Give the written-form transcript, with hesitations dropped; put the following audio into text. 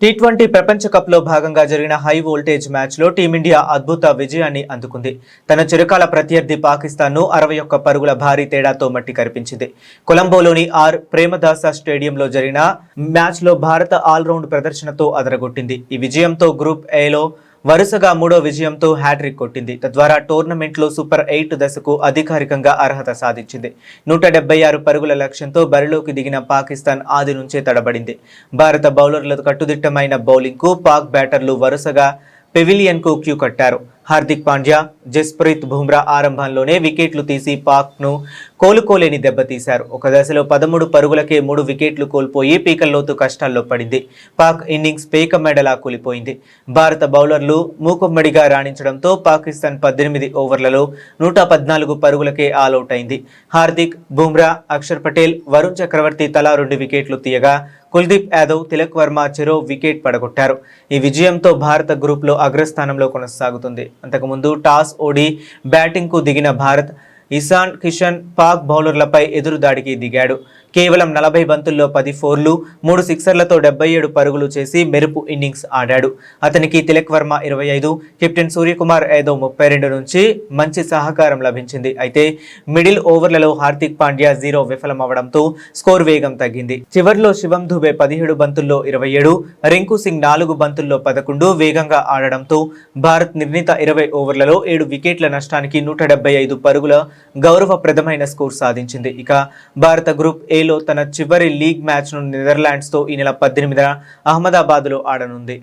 T20 ప్రపంచ కప్లో భాగంగా జరిగిన హై వోల్టేజ్ మ్యాచ్లో టీమిండియా అద్భుత విజయాన్ని అందుకుంది. తన చిరకాల ప్రత్యర్థి పాకిస్తాన్ను 61 పరుగుల భారీ తేడాతో మట్టి కరిపించింది. కొలంబోలోని ప్రేమదాస స్టేడియంలో జరిగిన మ్యాచ్లో భారత ఆల్రౌండ్ ప్రదర్శనతో అదరగొట్టింది. ఈ విజయంతో గ్రూప్ ఏలో వరుసగా మూడో విజయంతో హ్యాట్రిక్ కొట్టింది. తద్వారా టోర్నమెంట్లో సూపర్ 8 దశకు అధికారికంగా అర్హత సాధించింది. 176 పరుగుల లక్ష్యంతో బరిలోకి దిగిన పాకిస్తాన్ ఆది నుంచే తడబడింది. భారత బౌలర్ల కట్టుదిట్టమైన బౌలింగ్కు పాక్ బ్యాటర్లు వరుసగా పెవిలియన్కు క్యూ కట్టారు. హార్దిక్ పాండ్యా, జస్ప్రీత్ బుమ్రా ఆరంభంలోనే వికెట్లు తీసి పాక్ను కోలుకోలేని దెబ్బతీశారు. ఒక దశలో 13 పరుగులకే 3 వికెట్లు కోల్పోయి పీకల్లోతు కష్టాల్లో పడింది. పాక్ ఇన్నింగ్స్ పేక మెడలా కూలిపోయింది. భారత బౌలర్లు మూకుమ్మడిగా రాణించడంతో పాకిస్తాన్ 18 ఓవర్లలో 114 పరుగులకే ఆలౌట్ అయింది. హార్దిక్, బుమ్రా, అక్షర్ పటేల్, వరుణ్ చక్రవర్తి తలా 2 వికెట్లు తీయగా కుల్దీప్ యాదవ్, తిలక్ వర్మ చెరో వికెట్ పడగొట్టారు. ఈ విజయంతో భారత గ్రూప్లో అగ్రస్థానంలో కొనసాగుతుంది. అంతకుముందు టాస్ ఓడి బ్యాటింగ్కు దిగిన భారత్ ఇషాన్ కిషన్ పాక్ బౌలర్లపై ఎదురుదాడికి దిగాడు. కేవలం 40 బంతుల్లో 10 ఫోర్లు, 3 సిక్సర్లతో 77 పరుగులు చేసి మెరుపు ఇన్నింగ్స్ ఆడాడు. అతనికి తిలక్ వర్మ 25, కెప్టెన్ సూర్యకుమార్ యాదవ్ 32 నుంచి మంచి సహకారం లభించింది. అయితే మిడిల్ ఓవర్లలో హార్దిక్ పాండ్యా 0 విఫలమవడంతో స్కోర్ వేగం తగ్గింది. చివర్లో శివం దుబే 17 బంతుల్లో 27, రింకు సింగ్ 4 బంతుల్లో 11 వేగంగా ఆడడంతో భారత్ నిర్ణీత 20 ఓవర్లలో 7 వికెట్ల నష్టానికి 175 పరుగుల గౌరవప్రదమైన స్కోర్ సాధించింది. ఇక భారత గ్రూప్ ఏలో తన చివరి లీగ్ మ్యాచ్ను నెదర్లాండ్స్తో ఈ నెల 18న అహ్మదాబాద్లో ఆడనుంది.